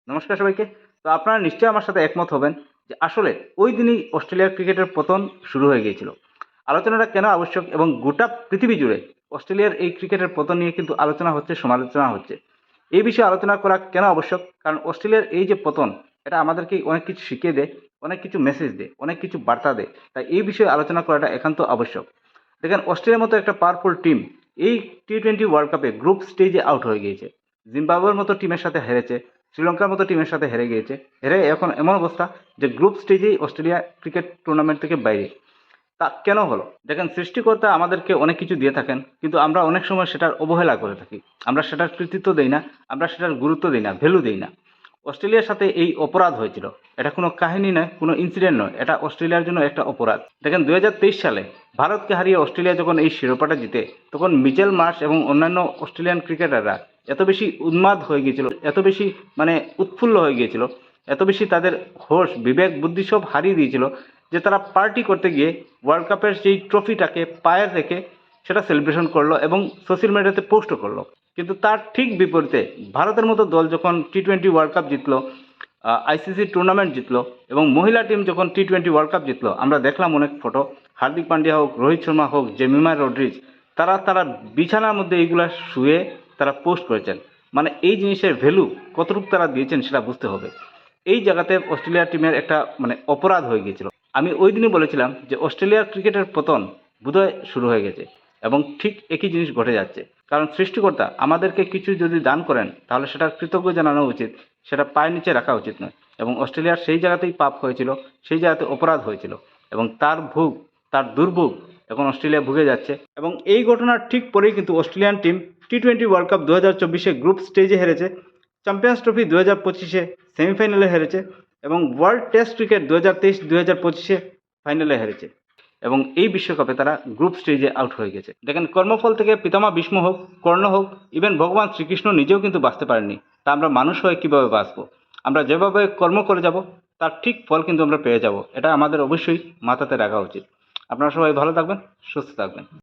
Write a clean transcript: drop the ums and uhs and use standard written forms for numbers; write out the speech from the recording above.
নমস্কার সবাইকে। তো আপনারা নিশ্চয়ই আমার সাথে একমত হবেন যে আসলে ওই দিনই অস্ট্রেলিয়ার ক্রিকেটের পতন শুরু হয়ে গিয়েছিল। আলোচনাটা কেন আবশ্যক এবং গোটা পৃথিবী জুড়ে অস্ট্রেলিয়ার এই ক্রিকেটের পতন নিয়ে কিন্তু আলোচনা হচ্ছে, সমালোচনা হচ্ছে। এই বিষয়ে আলোচনা করা কেন আবশ্যক? কারণ অস্ট্রেলিয়ার এই যে পতন, এটা আমাদেরকে অনেক কিছু শিখিয়ে দেয়, অনেক কিছু মেসেজ দেয়, অনেক কিছু বার্তা দেয়। তাই এই বিষয়ে আলোচনা করাটা একান্ত আবশ্যক। দেখেন, অস্ট্রেলিয়ার মতো একটা পাওয়ারফুল টিম এই টি-20 ওয়ার্ল্ড কাপে গ্রুপ স্টেজে আউট হয়ে গিয়েছে। জিম্বাবুয়ের মতো টিমের সাথে হেরেছে, শ্রীলঙ্কার মতো টিমের সাথে হেরে গিয়েছে। হেরে এখন এমন অবস্থা যে গ্রুপ স্টেজেই অস্ট্রেলিয়া ক্রিকেট টুর্নামেন্ট থেকে বাইরে। তা কেন হলো? দেখেন, সৃষ্টিকর্তা আমাদেরকে অনেক কিছু দিয়ে থাকেন, কিন্তু আমরা অনেক সময় সেটার অবহেলা করে থাকি। আমরা সেটার কৃতিত্ব দেই না, আমরা সেটার গুরুত্ব দিই না, ভ্যালু দিই না। অস্ট্রেলিয়ার সাথে এই অপরাধ হয়েছিল। এটা কোনো কাহিনী নয়, কোনো ইনসিডেন্ট নয়, এটা অস্ট্রেলিয়ার জন্য একটা অপরাধ। দেখেন, 2023 সালে ভারতকে হারিয়ে অস্ট্রেলিয়া যখন এই শিরোপাটা জিতে, তখন মিচেল মার্শ এবং অন্যান্য অস্ট্রেলিয়ান ক্রিকেটাররা এত বেশি উন্মাদ হয়ে গিয়েছিল, এত বেশি উৎফুল্ল হয়ে গিয়েছিল, এত বেশি তাদের হোশ, বিবেক, বুদ্ধি সব হারিয়ে দিয়েছিল যে তারা পার্টি করতে গিয়ে ওয়ার্ল্ড কাপের সেই ট্রফিটাকে পায়ে রেখে সেটা সেলিব্রেশন করলো এবং সোশ্যাল মিডিয়াতে পোস্টও করলো। কিন্তু তার ঠিক বিপরীতে ভারতের মতো দল যখন টি-20 ওয়ার্ল্ড কাপ জিতলো, আইসিসি টুর্নামেন্ট জিতলো এবং মহিলা টিম যখন টি-20 ওয়ার্ল্ড কাপ জিতলো, আমরা দেখলাম অনেক ফটো। হার্দিক পান্ডিয়া হোক, রোহিত শর্মা হোক, জেমিমা রড্রিজ, তারা তারা বিছানার মধ্যে এইগুলা শুয়ে তারা পোস্ট করেছেন। মানে এই জিনিসের ভ্যালু কতটুকু তারা দিয়েছেন সেটা বুঝতে হবে। এই জায়গাতে অস্ট্রেলিয়া টিমের একটা অপরাধ হয়ে গিয়েছিল। আমি ওই দিনই বলেছিলাম যে অস্ট্রেলিয়ার ক্রিকেটের পতন বোধহয় শুরু হয়ে গেছে এবং ঠিক একই জিনিস ঘটে যাচ্ছে। কারণ সৃষ্টিকর্তা আমাদেরকে কিছু যদি দান করেন, তাহলে সেটার কৃতজ্ঞ জানানো উচিত, সেটা পায়ের নিচে রাখা উচিত নয়। এবং অস্ট্রেলিয়ার সেই জায়গাতেই পাপ হয়েছিল, সেই জায়গাতে অপরাধ হয়েছিল এবং তার ভোগ, তার দুর্ভোগ এখন অস্ট্রেলিয়া ভুগে যাচ্ছে। এবং এই ঘটনার ঠিক পরেই কিন্তু অস্ট্রেলিয়ান টিম টি-20 ওয়ার্ল্ড কাপ 2024-এ গ্রুপ স্টেজে হেরেছে, চ্যাম্পিয়ন্স ট্রফি 2025-এ সেমিফাইনালে হেরেছে এবং ওয়ার্ল্ড টেস্ট ক্রিকেট 2023-2025-এ ফাইনালে হেরেছে এবং এই বিশ্বকাপে তারা গ্রুপ স্টেজে আউট হয়ে গেছে। দেখেন, কর্মফল থেকে পিতামা ভীষ্ম হোক, কর্ণ হোক, ইভেন ভগবান শ্রীকৃষ্ণ নিজেও কিন্তু বাঁচতে পারেননি। তা আমরা মানুষ হয়ে কীভাবে বাঁচবো? আমরা যেভাবে কর্ম করে যাব, তার ঠিক ফল কিন্তু আমরা পেয়ে যাব। এটা আমাদের অবশ্যই মাথাতে রাখা উচিত। আপনারা সবাই ভালো থাকবেন, সুস্থ থাকবেন।